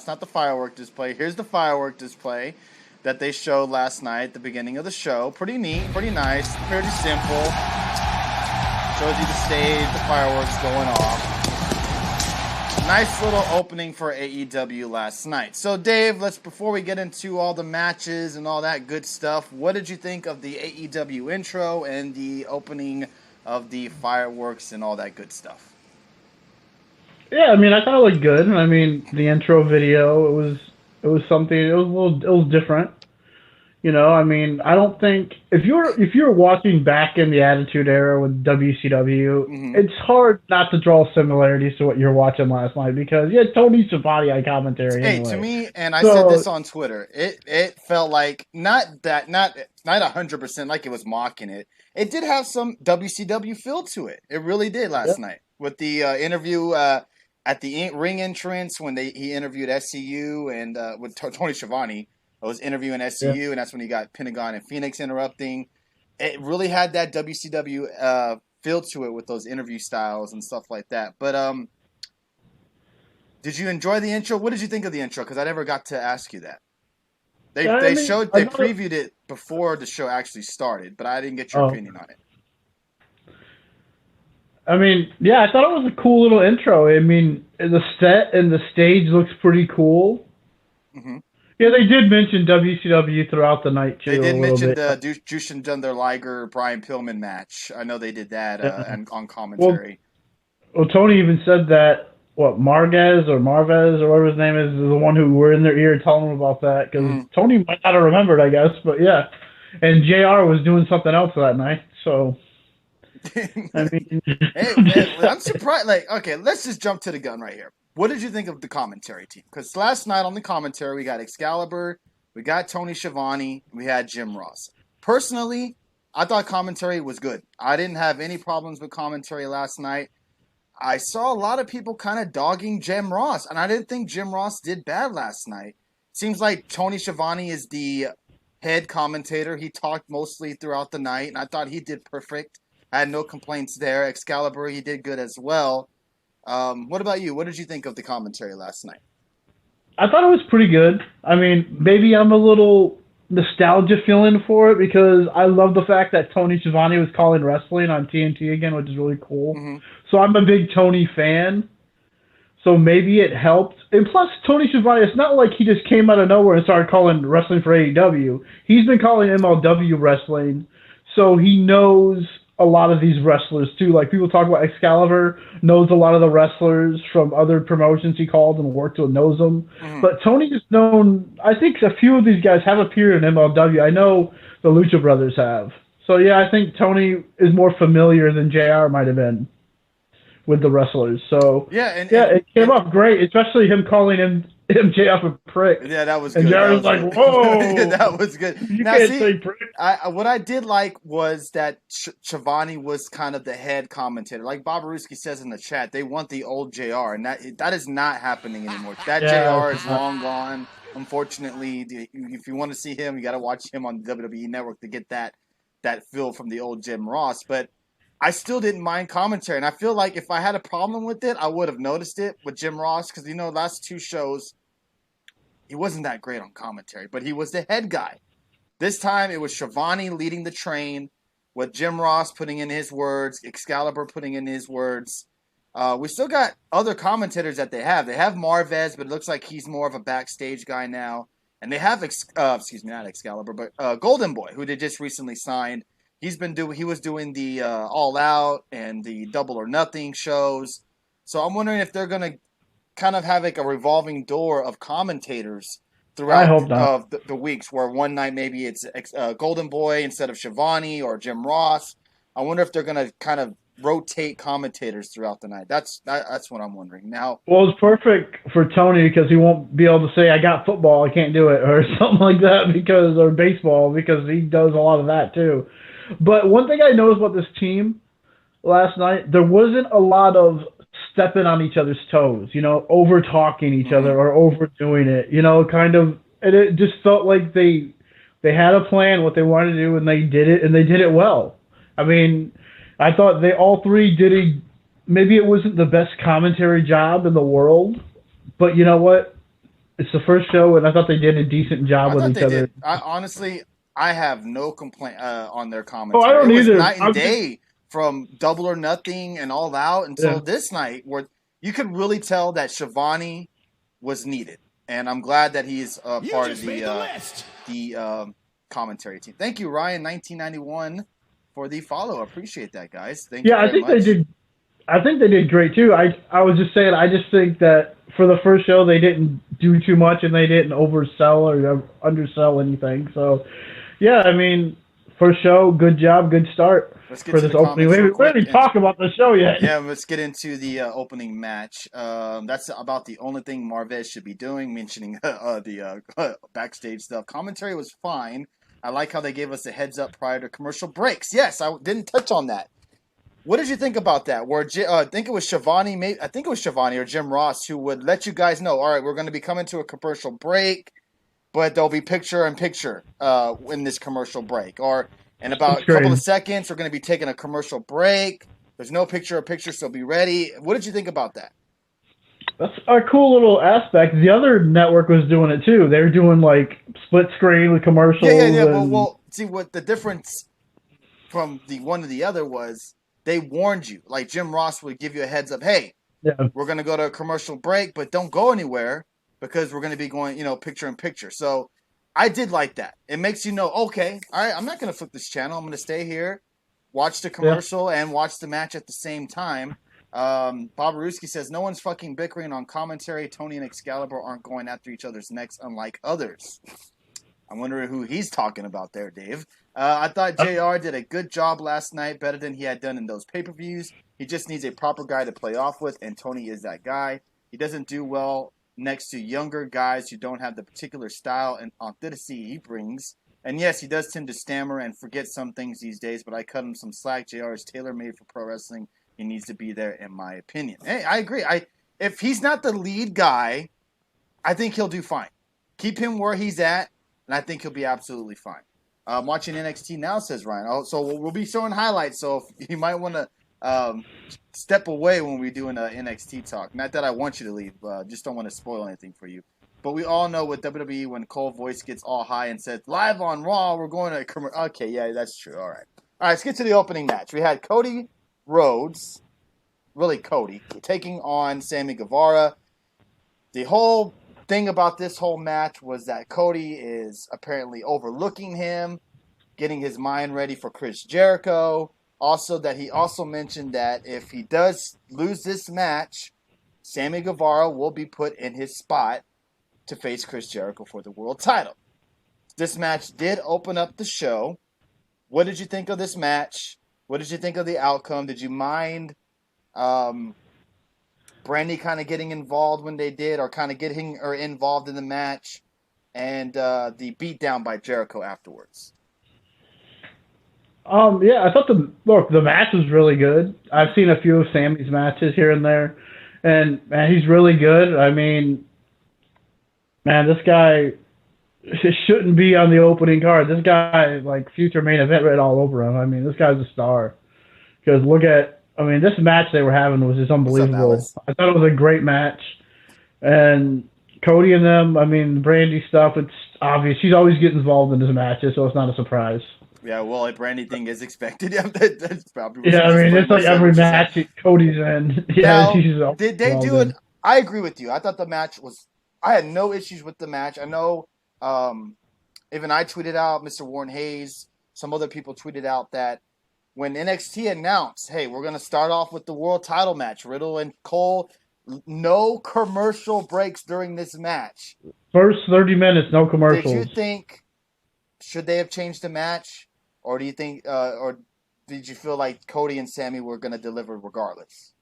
not the firework display. Here's the firework display that they showed last night at the beginning of the show. Pretty neat, pretty nice, pretty simple. Shows you the stage, the fireworks going off. Nice little opening for AEW last night. So, Dave, before we get into all the matches and all that good stuff, what did you think of the AEW intro and the opening of the fireworks and all that good stuff? Yeah, I mean, I thought it looked good. I mean, the intro video, it was something. It was different. You know, I mean, I don't think if you're watching back in the Attitude Era with WCW, it's hard not to draw similarities to what you're watching last night because you had Tony Schiavone on commentary. Hey, anyway. To me, and I said this on Twitter, it felt like not 100% like it was mocking it. It did have some WCW feel to it. It really did last night with the interview at the ring entrance when he interviewed SCU and with Tony Schiavone. I was interviewing SCU, and that's when you got Pentagon and Phoenix interrupting. It really had that WCW feel to it with those interview styles and stuff like that. But did you enjoy the intro? What did you think of the intro? Because I never got to ask you that. They previewed it before the show actually started, but I didn't get your opinion on it. I mean, yeah, I thought it was a cool little intro. I mean, the set and the stage looks pretty cool. Mm-hmm. Yeah, they did mention WCW throughout the night, too. They did mention the Jushin Thunder Liger Brian Pillman match. I know they did that on commentary. Well, Tony even said that, Marvez or whatever his name is the one who were in their ear telling him about that, because Tony might not have remembered, I guess, but yeah. And JR was doing something else that night, so... I mean... hey, I'm surprised. Okay, let's just jump to the gun right here. What did you think of the commentary team? Because last night on the commentary, we got Excalibur, we got Tony Schiavone, we had Jim Ross. Personally, I thought commentary was good. I didn't have any problems with commentary last night. I saw a lot of people kind of dogging Jim Ross, and I didn't think Jim Ross did bad last night. Seems like Tony Schiavone is the head commentator. He talked mostly throughout the night, and I thought he did perfect. I had no complaints there. Excalibur, he did good as well. What about you? What did you think of the commentary last night? I thought it was pretty good. I mean, maybe I'm a little nostalgia feeling for it because I love the fact that Tony Schiavone was calling wrestling on TNT again, which is really cool. Mm-hmm. So I'm a big Tony fan. So maybe it helped. And plus, Tony Schiavone, it's not like he just came out of nowhere and started calling wrestling for AEW. He's been calling MLW wrestling, so he knows a lot of these wrestlers too. Like people talk about Excalibur knows a lot of the wrestlers from other promotions he called and worked with, knows them. Mm-hmm. But Tony is known, I think a few of these guys have appeared in MLW. I know the Lucha Brothers have. So yeah, I think Tony is more familiar than JR might have been with the wrestlers. So it came off great, especially him calling him MJF a prick. Yeah, that was good. And Jared's like, whoa. That was good. You can't say prick. What I did like was that Schiavone was kind of the head commentator. Like Bob Aruski says in the chat, they want the old JR, and that is not happening anymore. That JR is long gone. Unfortunately, if you want to see him, you got to watch him on the WWE Network to get that feel from the old Jim Ross. But I still didn't mind commentary, and I feel like if I had a problem with it, I would have noticed it with Jim Ross because, last two shows, he wasn't that great on commentary, but he was the head guy. This time, it was Schiavone leading the train with Jim Ross putting in his words, Excalibur putting in his words. We still got other commentators that they have. They have Marvez, but it looks like he's more of a backstage guy now. And they have, not Excalibur, but Golden Boy, who they just recently signed. He was doing the All Out and the Double or Nothing shows. So I'm wondering if they're going to kind of have like a revolving door of commentators throughout the weeks, where one night maybe it's Golden Boy instead of Schiavone or Jim Ross. I wonder if they're going to kind of rotate commentators throughout the night. That's what I'm wondering now. Well, it's perfect for Tony because he won't be able to say, I got football, I can't do it, or something like that, or baseball, because he does a lot of that too. But one thing I noticed about this team last night, there wasn't a lot of stepping on each other's toes, over talking each other or overdoing it, and it just felt like they had a plan, what they wanted to do, and they did it well. I mean, I thought they all three maybe it wasn't the best commentary job in the world, but you know what? It's the first show, and I thought they did a decent job I with thought each they other. did. Honestly, I have no complaint on their Oh, I commentary. It don't was either. night and day from Double or Nothing and All Out until Yeah. this night, where you could really tell that Shivani was needed, and I'm glad that he's part of the commentary team. Thank you, Ryan, 1991, for the follow. Appreciate that, guys. Thank you Yeah, I very think much. they did. I think they did great too. I was just saying. I just think that for the first show they didn't do too much and they didn't oversell or undersell anything. So, yeah, I mean, first show, good job, good start Let's get for to this the opening. comments real We quick. didn't talk about the show yet. Yeah, let's get into the opening match. That's about the only thing Marvez should be doing, mentioning the backstage stuff. Commentary was fine. I like how they gave us a heads up prior to commercial breaks. Yes, I didn't touch on that. What did you think about that? Where I think it was Shivani, I think it was Shivani or Jim Ross who would let you guys know, all right, we're going to be coming to a commercial break, but there'll be picture-in-picture in this commercial break. Or in about a couple of seconds, we're going to be taking a commercial break. There's no picture-in-picture, so be ready. What did you think about that? That's a cool little aspect. The other network was doing it too. They were doing like split screen with commercials. Yeah. Well, see what the difference from the one to the other was. They warned you. Like Jim Ross would give you a heads up. Hey, we're going to go to a commercial break, but don't go anywhere because we're going to be going, picture in picture. So I did like that. It makes you know, okay, all right, I'm not going to flip this channel. I'm going to stay here, watch the commercial, and watch the match at the same time. Bob Ruski says, no one's fucking bickering on commentary. Tony and Excalibur aren't going after each other's necks unlike others. I'm wondering who he's talking about there, Dave. I thought JR did a good job last night, better than he had done in those pay-per-views. He just needs a proper guy to play off with, and Tony is that guy. He doesn't do well next to younger guys who don't have the particular style and authenticity he brings. And yes, he does tend to stammer and forget some things these days, but I cut him some slack. JR is tailor-made for pro wrestling. He needs to be there, in my opinion. Hey, I agree. If he's not the lead guy, I think he'll do fine. Keep him where he's at, and I think he'll be absolutely fine. I'm watching NXT now, says Ryan. Oh, so we'll be showing highlights, so you might want to step away when we're doing NXT talk. Not that I want you to leave, just don't want to spoil anything for you. But we all know with WWE, when Cole's voice gets all high and says, live on Raw, we're going to commercial. Okay, yeah, that's true. All right, let's get to the opening match. We had Cody Rhodes, really Cody, taking on Sammy Guevara. The whole thing about this whole match was that Cody is apparently overlooking him, getting his mind ready for Chris Jericho. Also, that he also mentioned that if he does lose this match, Sammy Guevara will be put in his spot to face Chris Jericho for the world title. This match did open up the show. What did you think of this match? What did you think of the outcome? Did you mind Brandy kind of getting involved when they did, or kind of getting her involved in the match, and the beatdown by Jericho afterwards? Yeah, I thought the match was really good. I've seen a few of Sammy's matches here and there, and man, he's really good. I mean, man, this guy shouldn't be on the opening card. This guy, like, future main event right all over him. I mean, this guy's a star. Because this match they were having was just unbelievable. I thought it was a great match. And Cody and them, Brandy stuff, it's obvious. She's always getting involved in his matches, so it's not a surprise. Yeah, well, a Brandy thing is expected. That's probably it's like every match Cody's in. Yeah, now, did they do it? I agree with you. I thought the match was. I had no issues with the match. I know, even I tweeted out, Mr. Warren Hayes, some other people tweeted out that when NXT announced, hey, we're going to start off with the world title match, Riddle and Cole, no commercial breaks during this match. First 30 minutes, no commercials. Did you think, should they have changed the match? Or do you think, or did you feel like Cody and Sammy were going to deliver regardless?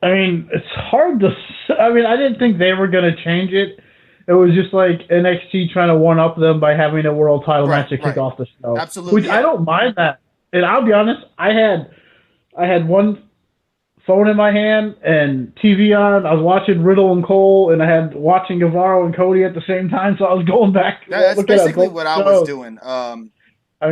It's hard to. I didn't think they were going to change it. It was just like NXT trying to one up them by having a world title match to kick off the show. Absolutely, which I don't mind that. And I'll be honest, I had one phone in my hand and TV on. I was watching Riddle and Cole, and I had watching Guevara and Cody at the same time. So I was going back. That's basically what I was doing. I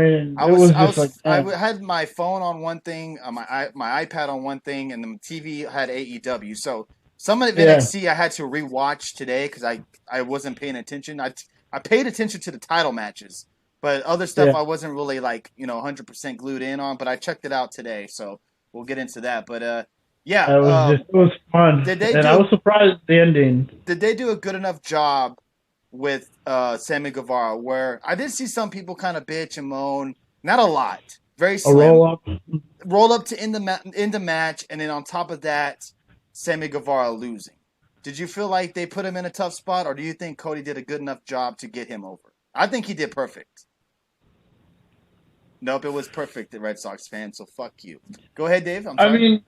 had my phone on one thing, my iPad on one thing, and the TV had AEW. So Some of NXT I had to rewatch today because I wasn't paying attention. I paid attention to the title matches, but other stuff I wasn't really 100% glued in on. But I checked it out today, so we'll get into that. But it was fun, I was surprised at the ending. Did they do a good enough job with Sammy Guevara? Where I did see some people kind of bitch and moan, not a lot, very slim. Roll up to end the match, and then on top of that, Sammy Guevara losing. Did you feel like they put him in a tough spot, or do you think Cody did a good enough job to get him over? I think he did perfect. Nope, it was perfect, the Red Sox fan, so fuck you. Go ahead, Dave. I'm sorry. I mean,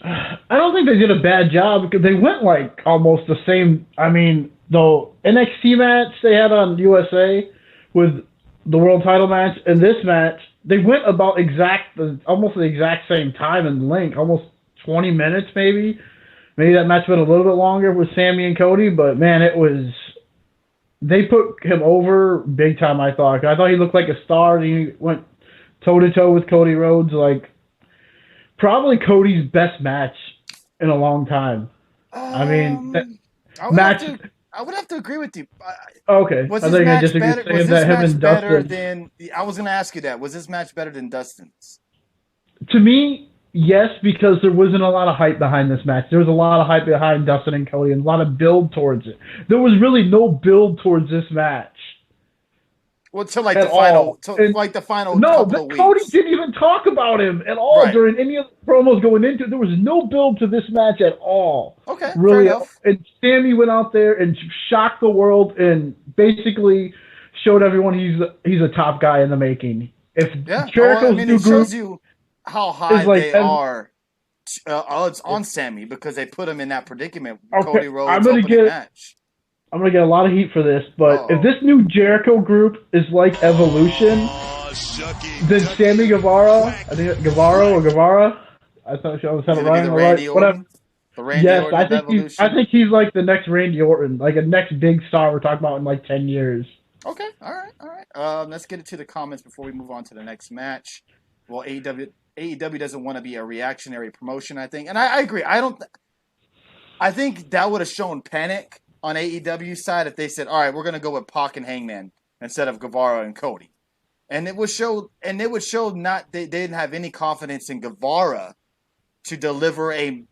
I don't think they did a bad job because they went almost the same. I mean, the NXT match they had on USA with the world title match and this match, they went about almost the exact same time and length, almost 20 minutes maybe. Maybe that match went a little bit longer with Sammy and Cody, but man, they put him over big time, I thought. I thought he looked like a star. He went toe-to-toe with Cody Rhodes, probably Cody's best match in a long time. I mean, I would have to agree with you. Okay. Was this match better than... I was going to ask you that. Was this match better than Dustin's? To me, yes, because there wasn't a lot of hype behind this match. There was a lot of hype behind Dustin and Cody and a lot of build towards it. There was really no build towards this match. Well, to the final couple of weeks. Cody didn't even talk about him at all during any of the promos going into it. There was no build to this match at all. Okay, really. Fair enough. And Sammy went out there and shocked the world and basically showed everyone he's a top guy in the making. It shows you how high they are. It's on Sammy because they put him in that predicament. Okay, Cody Rhodes opening match. I'm going to get a lot of heat for this, but if this new Jericho group is like Evolution, then Sammy Guevara, I think Guevara, I thought I was kind of right. Whatever. Yes, I think he's like the next Randy Orton, like a next big star we're talking about in 10 years. Okay, all right. Let's get into the comments before we move on to the next match. Well, AEW doesn't want to be a reactionary promotion, I think, and I agree. I think that would have shown panic on AEW's side if they said, all right, we're going to go with Pac and Hangman instead of Guevara and Cody. And it would show they didn't have any confidence in Guevara to deliver a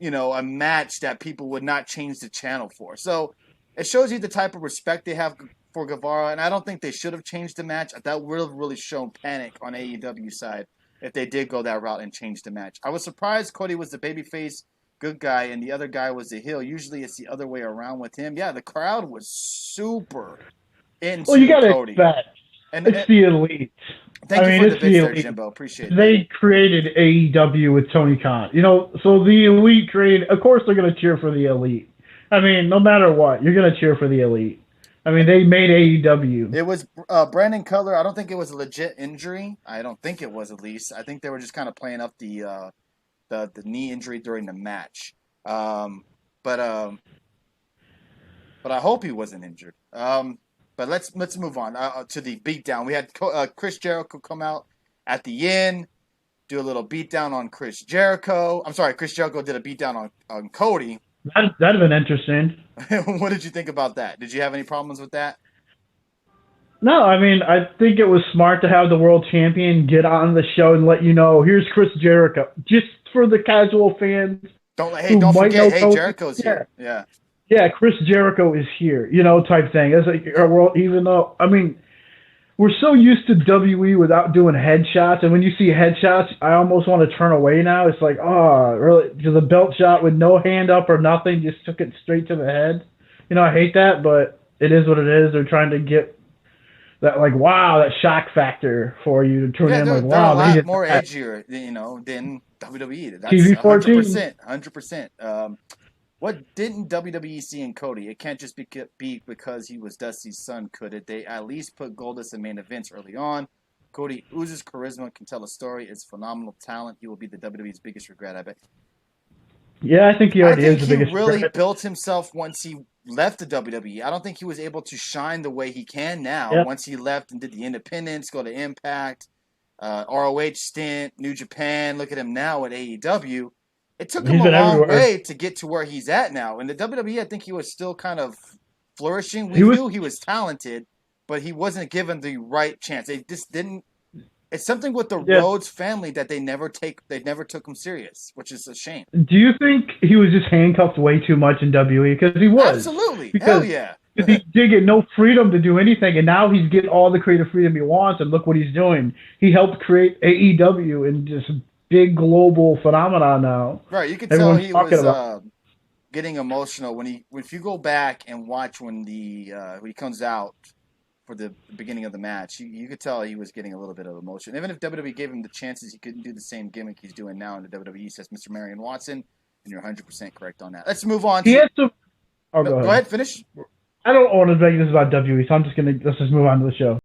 match that people would not change the channel for. So it shows you the type of respect they have for Guevara, and I don't think they should have changed the match. That would have really shown panic on AEW's side if they did go that route and change the match. I was surprised Cody was the babyface good guy, and the other guy was the heel. Usually it's the other way around with him. Yeah, the crowd was super into Cody. Well, you got to expect. It's the Elite. Thank you for the bits there, Jimbo. Appreciate it. They created AEW with Tony Khan. So the Elite created... Of course they're going to cheer for the Elite. I mean, no matter what, you're going to cheer for the Elite. I mean, they made AEW. It was Brandon Cutler. I don't think it was a legit injury. I don't think it was, at least. I think they were just kind of playing up the knee injury during the match. But I hope he wasn't injured. But let's move on to the beatdown. We had Chris Jericho come out at the end, do a little beatdown on Chris Jericho. I'm sorry, Chris Jericho did a beatdown on Cody. That'd have been interesting. What did you think about that? Did you have any problems with that? No, I mean, I think it was smart to have the world champion get on the show and let you know, here's Chris Jericho. Just for the casual fans. Don't forget, Jericho's here. Yeah. Yeah, Chris Jericho is here, type thing. It's like our world, even though, I mean, we're so used to WE without doing headshots, and when you see headshots, I almost want to turn away now. It's like, really? Just a belt shot with no hand up or nothing, just took it straight to the head. I hate that, but it is what it is. They're trying to get that, that shock factor for you to tune in. They're a lot more edgier, than WWE. That's TV-14. 100%. What didn't WWE see in Cody? It can't just be because he was Dusty's son, could it? They at least put Goldust in main events early on. Cody oozes charisma, can tell a story, is phenomenal talent. He will be the WWE's biggest regret, I bet. Yeah, I think he already is the biggest regret. He really regret. built himself once he left the WWE. I don't think he was able to shine the way he can now once he left and did the independents, go to Impact, ROH stint, New Japan. Look at him now at AEW. It took He's him a been long everywhere. way to get to where he's at now. In the WWE, I think he was still kind of flourishing. We knew he was talented, but he wasn't given the right chance. They just didn't. It's something with the Rhodes family that they never took him serious, which is a shame. Do you think he was just handcuffed way too much in WWE? Because he was. Absolutely. Because Hell yeah. he did get no freedom to do anything, and now he's getting all the creative freedom he wants, and look what he's doing. He helped create AEW and just big global phenomenon now. Right, you could tell he was getting emotional if you go back and watch when he comes out for the beginning of the match, you could tell he was getting a little bit of emotion. Even if WWE gave him the chances, he couldn't do the same gimmick he's doing now in the WWE, says Mr. Marion Watson, and you're 100% correct on that. Let's move on. He has to. Oh, go ahead, finish. I don't want to make this about WWE, so let's just move on to the show.